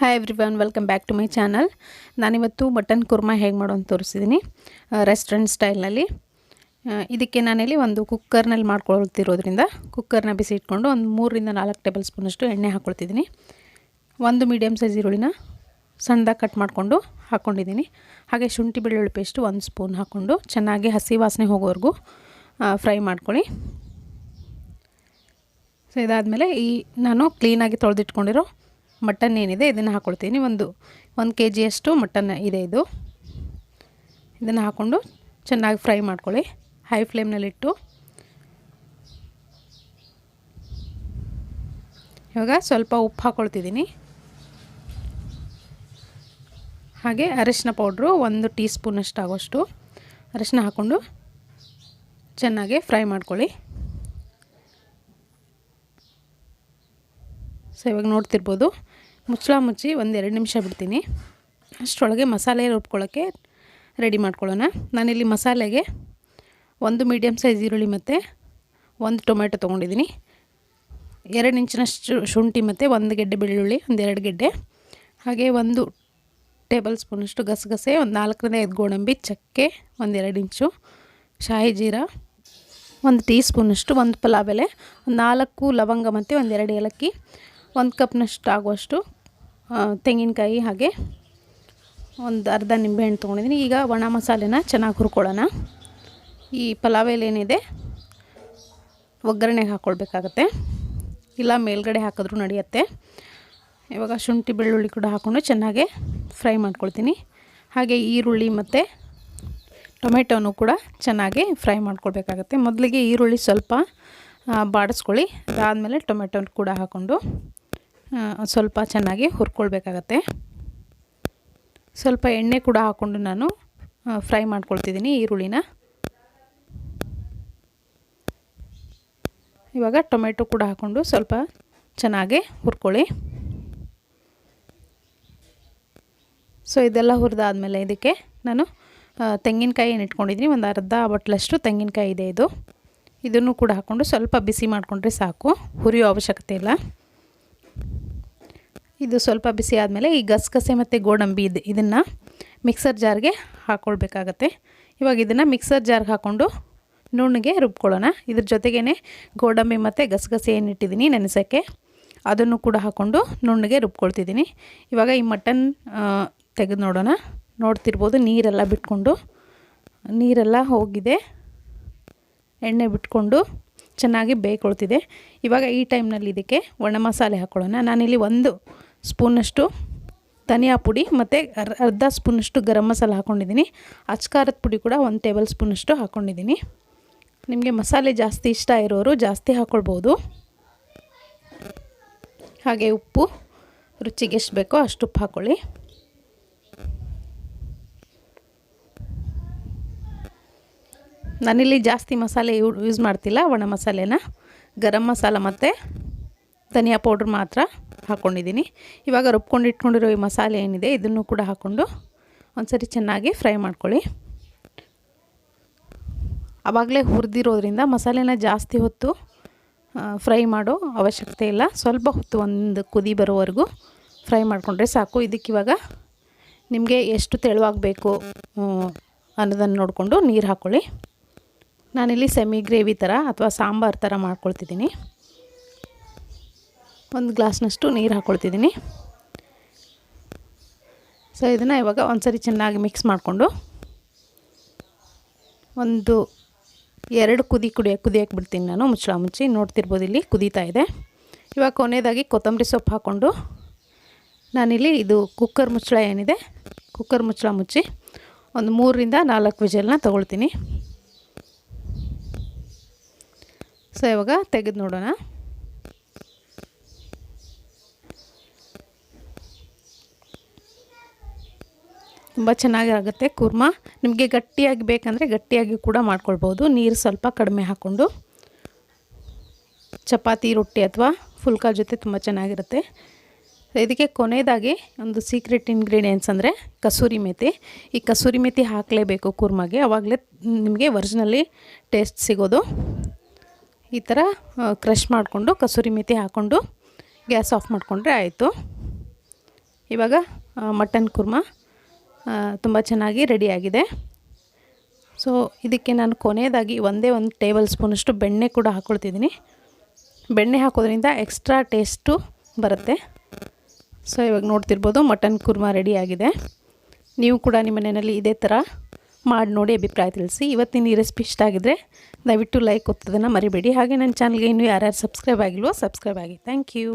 Hi everyone, welcome back to my channel. ನಾನಿವತ್ತು mutton korma ಹೇಗೆ ಮಾಡೋದು ತೋರಿಸಿದ್ದೀನಿ ರೆಸ್ಟೋರೆಂಟ್ ಸ್ಟೈಲ್ನಲ್ಲಿ. ಇದಕ್ಕೆ ನಾನಿಲ್ಲಿ ಒಂದು ಕುಕ್ಕರ್ನಲ್ಲಿ ಮಾಡ್ಕೊಳ್ತಿರೋದ್ರಿಂದ ಕುಕ್ಕರ್ನ ಬಿಸಿ ಇಟ್ಕೊಂಡು ಒಂದು 3-4 ಟೇಬಲ್ ಸ್ಪೂನಷ್ಟು ಎಣ್ಣೆ ಹಾಕ್ಕೊಳ್ತಿದ್ದೀನಿ. ಒಂದು ಮೀಡಿಯಮ್ ಸೈಜ್ ಈರುಳ್ಳಿನ ಸಣ್ಣದಾಗಿ ಕಟ್ ಮಾಡಿಕೊಂಡು ಹಾಕ್ಕೊಂಡಿದ್ದೀನಿ. ಹಾಗೆ ಶುಂಠಿ ಬೆಳ್ಳುಳ್ಳಿ ಪೇಸ್ಟು 1 ಸ್ಪೂನ್ ಹಾಕ್ಕೊಂಡು ಚೆನ್ನಾಗಿ ಹಸಿ ವಾಸನೆ ಹೋಗೋವರೆಗೂ ಫ್ರೈ ಮಾಡ್ಕೊಳ್ಳಿ. ಸೊ ಇದಾದಮೇಲೆ ನಾನು ಕ್ಲೀನಾಗಿ ತೊಳೆದಿಟ್ಕೊಂಡಿರೋ ಮಟನ್ ಏನಿದೆ ಇದನ್ನು ಹಾಕ್ಕೊಳ್ತೀನಿ. ಒಂದು kg ಅಷ್ಟು ಮಟನ್ ಇದೆ ಇದು. ಇದನ್ನು ಹಾಕ್ಕೊಂಡು ಚೆನ್ನಾಗಿ ಫ್ರೈ ಮಾಡ್ಕೊಳ್ಳಿ ಹೈ ಫ್ಲೇಮ್ನಲ್ಲಿಟ್ಟು. ಇವಾಗ ಸ್ವಲ್ಪ ಉಪ್ಪು ಹಾಕ್ಕೊಳ್ತಿದ್ದೀನಿ. ಹಾಗೆ ಅರಿಶಿನ ಪೌಡ್ರು 1 ಟೀ ಸ್ಪೂನಷ್ಟು ಆಗೋಷ್ಟು ಅರಿಶಿನ ಹಾಕ್ಕೊಂಡು ಚೆನ್ನಾಗಿ ಫ್ರೈ ಮಾಡ್ಕೊಳ್ಳಿ. ಸೊ ಇವಾಗ ನೋಡ್ತಿರ್ಬೋದು, ಮುಚ್ಚಳ ಮುಚ್ಚಿ 1-2 ನಿಮಿಷ ಬಿಡ್ತೀನಿ. ಅಷ್ಟರೊಳಗೆ ಮಸಾಲೆ ರುಬ್ಕೊಳ್ಳೋಕ್ಕೆ ರೆಡಿ ಮಾಡ್ಕೊಳ್ಳೋಣ. ನಾನಿಲ್ಲಿ ಮಸಾಲೆಗೆ 1 ಮೀಡಿಯಮ್ ಸೈಜ್ ಈರುಳ್ಳಿ ಮತ್ತು 1 ಟೊಮೆಟೊ ತೊಗೊಂಡಿದ್ದೀನಿ. 2 ಇಂಚಿನಷ್ಟು ಶುಂಠಿ ಮತ್ತು 1 ಗೆಡ್ಡೆ ಬೆಳ್ಳುಳ್ಳಿ, 2 ಗೆಡ್ಡೆ, ಹಾಗೆ 1 ಟೇಬಲ್ ಸ್ಪೂನಷ್ಟು ಗಸಗಸೆ, 4-5 ಗೋಡಂಬಿ, ಚಕ್ಕೆ, 2 ಇಂಚು ಶಾಹಿ ಜೀರಾ, 1 ಟೀ ಸ್ಪೂನಷ್ಟು, 1 ಪಲಾವ್ ಎಲೆ, 4 ಲವಂಗ ಮತ್ತು 2 ಏಲಕ್ಕಿ, 1 ಕಪ್ನಷ್ಟು ಆಗುವಷ್ಟು ತೆಂಗಿನಕಾಯಿ, ಹಾಗೆ ಒಂದು ಅರ್ಧ ನಿಂಬೆಹಣ್ಣು ತೊಗೊಂಡಿದ್ದೀನಿ. ಈಗ ಒಣ ಮಸಾಲೆನ ಚೆನ್ನಾಗಿ ಹುರ್ಕೊಳ್ಳೋಣ. ಈ ಪಲಾವ್ ಎಲೆ ಏನಿದೆ ಒಗ್ಗರಣೆಗೆ ಹಾಕ್ಕೊಳ್ಬೇಕಾಗತ್ತೆ, ಇಲ್ಲ ಮೇಲ್ಗಡೆ ಹಾಕಿದ್ರೂ ನಡೆಯುತ್ತೆ. ಇವಾಗ ಶುಂಠಿ ಬೆಳ್ಳುಳ್ಳಿ ಕೂಡ ಹಾಕ್ಕೊಂಡು ಚೆನ್ನಾಗೆ ಫ್ರೈ ಮಾಡ್ಕೊಳ್ತೀನಿ. ಹಾಗೆ ಈರುಳ್ಳಿ ಮತ್ತು ಟೊಮೆಟೊನೂ ಕೂಡ ಚೆನ್ನಾಗಿ ಫ್ರೈ ಮಾಡ್ಕೊಳ್ಬೇಕಾಗತ್ತೆ. ಮೊದಲಿಗೆ ಈರುಳ್ಳಿ ಸ್ವಲ್ಪ ಬಾಡಿಸ್ಕೊಳ್ಳಿ. ಅದಾದಮೇಲೆ ಟೊಮೆಟೊ ಕೂಡ ಹಾಕ್ಕೊಂಡು ಸ್ವಲ್ಪ ಚೆನ್ನಾಗಿ ಹುರ್ಕೊಳ್ಬೇಕಾಗತ್ತೆ. ಸ್ವಲ್ಪ ಎಣ್ಣೆ ಕೂಡ ಹಾಕ್ಕೊಂಡು ನಾನು ಫ್ರೈ ಮಾಡ್ಕೊಳ್ತಿದ್ದೀನಿ ಈರುಳ್ಳಿನ. ಇವಾಗ ಟೊಮೆಟೊ ಕೂಡ ಹಾಕ್ಕೊಂಡು ಸ್ವಲ್ಪ ಚೆನ್ನಾಗಿ ಹುರ್ಕೊಳ್ಳಿ. ಸೊ ಇದೆಲ್ಲ ಹುರಿದಾದ್ಮೇಲೆ ಇದಕ್ಕೆ ನಾನು ತೆಂಗಿನಕಾಯಿ ಏನು ಇಟ್ಕೊಂಡಿದ್ದೀನಿ, ಒಂದು ಅರ್ಧ ಬಟ್ಲಷ್ಟು ತೆಂಗಿನಕಾಯಿ ಇದೆ ಇದು. ಇದನ್ನು ಕೂಡ ಹಾಕ್ಕೊಂಡು ಸ್ವಲ್ಪ ಬಿಸಿ ಮಾಡಿಕೊಂಡ್ರೆ ಸಾಕು, ಹುರಿಯೋ ಅವಶ್ಯಕತೆ ಇಲ್ಲ. ಇದು ಸ್ವಲ್ಪ ಬಿಸಿ ಆದಮೇಲೆ ಈ ಗಸಗಸೆ ಮತ್ತು ಗೋಡಂಬಿ ಇದನ್ನು ಮಿಕ್ಸರ್ ಜಾರ್ಗೆ ಹಾಕ್ಕೊಳ್ಬೇಕಾಗತ್ತೆ. ಇವಾಗ ಇದನ್ನು ಮಿಕ್ಸರ್ ಜಾರ್ಗೆ ಹಾಕ್ಕೊಂಡು ನುಣ್ಣಗೆ ರುಬ್ಕೊಳ್ಳೋಣ. ಇದ್ರ ಜೊತೆಗೇ ಗೋಡಂಬಿ ಮತ್ತು ಗಸಗಸೆ ಏನು ಇಟ್ಟಿದ್ದೀನಿ ನೆನೆಸೋಕ್ಕೆ, ಅದನ್ನು ಕೂಡ ಹಾಕ್ಕೊಂಡು ನುಣ್ಣಗೆ ರುಬ್ಕೊಳ್ತಿದ್ದೀನಿ. ಇವಾಗ ಈ ಮಟನ್ ತೆಗೆದು ನೋಡೋಣ. ನೋಡ್ತಿರ್ಬೋದು, ನೀರೆಲ್ಲ ಹೋಗಿದೆ, ಎಣ್ಣೆ ಬಿಟ್ಕೊಂಡು ಚೆನ್ನಾಗಿ ಬೇಯ್ಕೊಳ್ತಿದೆ. ಇವಾಗ ಈ ಟೈಮ್ನಲ್ಲಿ ಇದಕ್ಕೆ ಒಣ ಮಸಾಲೆ ಹಾಕ್ಕೊಳ್ಳೋಣ. ನಾನಿಲ್ಲಿ 1 ಸ್ಪೂನಷ್ಟು ಧನಿಯಾ ಪುಡಿ ಮತ್ತು ಅರ್ಧ ಸ್ಪೂನಷ್ಟು ಗರಂ ಮಸಾಲ ಹಾಕ್ಕೊಂಡಿದ್ದೀನಿ. ಅಚ್ಕಾರದ ಪುಡಿ ಕೂಡ 1 ಟೇಬಲ್ ಸ್ಪೂನಷ್ಟು ಹಾಕ್ಕೊಂಡಿದ್ದೀನಿ. ನಿಮಗೆ ಮಸಾಲೆ ಜಾಸ್ತಿ ಇಷ್ಟ ಇರೋರು ಜಾಸ್ತಿ ಹಾಕ್ಕೊಳ್ಬೋದು. ಹಾಗೆ ಉಪ್ಪು ರುಚಿಗೆ ಎಷ್ಟು ಬೇಕೋ ಅಷ್ಟು ಉಪ್ಪು ಹಾಕ್ಕೊಳ್ಳಿ. ನಾನಿಲ್ಲಿ ಜಾಸ್ತಿ ಮಸಾಲೆ ಯೂಸ್ ಮಾಡ್ತಿಲ್ಲ, ಒಣ ಮಸಾಲೆನ ಗರಂ ಮಸಾಲ ಮತ್ತು ಧನಿಯಾ ಪೌಡ್ರ್ ಮಾತ್ರ ಹಾಕ್ಕೊಂಡಿದ್ದೀನಿ. ಇವಾಗ ರುಬ್ಕೊಂಡು ಇಟ್ಕೊಂಡಿರೋ ಈ ಮಸಾಲೆ ಏನಿದೆ ಇದನ್ನು ಕೂಡ ಹಾಕ್ಕೊಂಡು ಒಂದ್ಸರಿ ಚೆನ್ನಾಗಿ ಫ್ರೈ ಮಾಡ್ಕೊಳ್ಳಿ. ಆವಾಗಲೇ ಹುರಿದಿರೋದ್ರಿಂದ ಮಸಾಲೆನ ಜಾಸ್ತಿ ಹೊತ್ತು ಫ್ರೈ ಮಾಡೋ ಅವಶ್ಯಕತೆ ಇಲ್ಲ. ಸ್ವಲ್ಪ ಹೊತ್ತು ಒಂದು ಕುದಿ ಬರೋವರೆಗೂ ಫ್ರೈ ಮಾಡಿಕೊಂಡ್ರೆ ಸಾಕು. ಇದಕ್ಕಿವಾಗ ನಿಮಗೆ ಎಷ್ಟು ತೆಳುವಾಗಬೇಕು ಅನ್ನೋದನ್ನು ನೋಡಿಕೊಂಡು ನೀರು ಹಾಕ್ಕೊಳ್ಳಿ. ನಾನಿಲ್ಲಿ ಸೆಮಿ ಗ್ರೇವಿ ಥರ ಅಥವಾ ಸಾಂಬಾರು ಥರ ಮಾಡ್ಕೊಳ್ತಿದ್ದೀನಿ. 1 ಗ್ಲಾಸ್ನಷ್ಟು ನೀರು ಹಾಕ್ಕೊಳ್ತಿದ್ದೀನಿ. ಸೊ ಇದನ್ನು ಇವಾಗ ಒಂದ್ಸರಿ ಚೆನ್ನಾಗಿ ಮಿಕ್ಸ್ ಮಾಡಿಕೊಂಡು 1-2 ಕುದಿಯಕ್ಕೆ ಬಿಡ್ತೀನಿ ನಾನು ಮುಚ್ಚಳ ಮುಚ್ಚಿ. ನೋಡ್ತಿರ್ಬೋದು, ಇಲ್ಲಿ ಕುದೀತಾ ಇದೆ. ಇವಾಗ ಕೊನೆಯದಾಗಿ ಕೊತ್ತಂಬರಿ ಸೊಪ್ಪು ಹಾಕ್ಕೊಂಡು ನಾನಿಲ್ಲಿ ಇದು ಕುಕ್ಕರ್ ಮುಚ್ಚಳ ಏನಿದೆ, ಕುಕ್ಕರ್ ಮುಚ್ಚಳ ಮುಚ್ಚಿ ಒಂದು 3-4 ವಿಜಲ್ನ ತೊಗೊಳ್ತೀನಿ. ಸೊ ಇವಾಗ ತೆಗೆದು ನೋಡೋಣ. ತುಂಬ ಚೆನ್ನಾಗಿರುತ್ತೆ ಕುರ್ಮಾ. ನಿಮಗೆ ಗಟ್ಟಿಯಾಗಿ ಬೇಕಂದರೆ ಗಟ್ಟಿಯಾಗಿ ಕೂಡ ಮಾಡ್ಕೊಳ್ಬೋದು. ನೀರು ಸ್ವಲ್ಪ ಕಡಿಮೆ ಹಾಕ್ಕೊಂಡು ಚಪಾತಿ, ರೊಟ್ಟಿ ಅಥವಾ ಫುಲ್ಕಾ ಜೊತೆ ತುಂಬ ಚೆನ್ನಾಗಿರುತ್ತೆ. ಇದಕ್ಕೆ ಕೊನೆಯದಾಗಿ ಒಂದು ಸೀಕ್ರೆಟ್ ಇಂಗ್ರೀಡಿಯೆಂಟ್ಸ್ ಅಂದರೆ ಕಸೂರಿ ಮೇಥಿ. ಈ ಕಸೂರಿ ಮೇಥಿ ಹಾಕಲೇಬೇಕು ಕುರ್ಮಾಗೆ, ಆವಾಗಲೇ ನಿಮಗೆ ಒರಿಜಿನಲಿ ಟೇಸ್ಟ್ ಸಿಗೋದು. ಈ ಥರ ಕ್ರಷ್ ಮಾಡಿಕೊಂಡು ಕಸೂರಿ ಮೇಥಿ ಹಾಕ್ಕೊಂಡು ಗ್ಯಾಸ್ ಆಫ್ ಮಾಡಿಕೊಂಡ್ರೆ ಆಯಿತು. ಇವಾಗ ಮಟನ್ ಕುರ್ಮ ತುಂಬ ಚೆನ್ನಾಗಿ ರೆಡಿಯಾಗಿದೆ. ಸೊ ಇದಕ್ಕೆ ನಾನು ಕೊನೆಯದಾಗಿ ಒಂದೇ ಒಂದು ಟೇಬಲ್ ಸ್ಪೂನಷ್ಟು ಬೆಣ್ಣೆ ಕೂಡ ಹಾಕ್ಕೊಳ್ತಿದ್ದೀನಿ. ಬೆಣ್ಣೆ ಹಾಕೋದ್ರಿಂದ ಎಕ್ಸ್ಟ್ರಾ ಟೇಸ್ಟು ಬರುತ್ತೆ. ಸೊ ಇವಾಗ ನೋಡ್ತಿರ್ಬೋದು ಮಟನ್ ಕುರ್ಮ ರೆಡಿಯಾಗಿದೆ. ನೀವು ಕೂಡ ನಿಮ್ಮ ಮನೆಯಲ್ಲಿ ಇದೇ ಥರ ಮಾಡಿ ನೋಡಿ ಅಭಿಪ್ರಾಯ ತಿಳಿಸಿ. ಇವತ್ತಿನ ಈ ರೆಸಿಪಿ ಇಷ್ಟ ಆಗಿದ್ದರೆ ದಯವಿಟ್ಟು ಲೈಕ್ ಒತ್ತೋದನ್ನು ಮರಿಬೇಡಿ. ಹಾಗೆ ನನ್ನ ಚಾನಲ್ಗೆ ಇನ್ನೂ ಯಾರ್ಯಾರು ಸಬ್ಸ್ಕ್ರೈಬ್ ಆಗಿಲ್ವೋ ಸಬ್ಸ್ಕ್ರೈಬ್ ಆಗಿ. Thank you.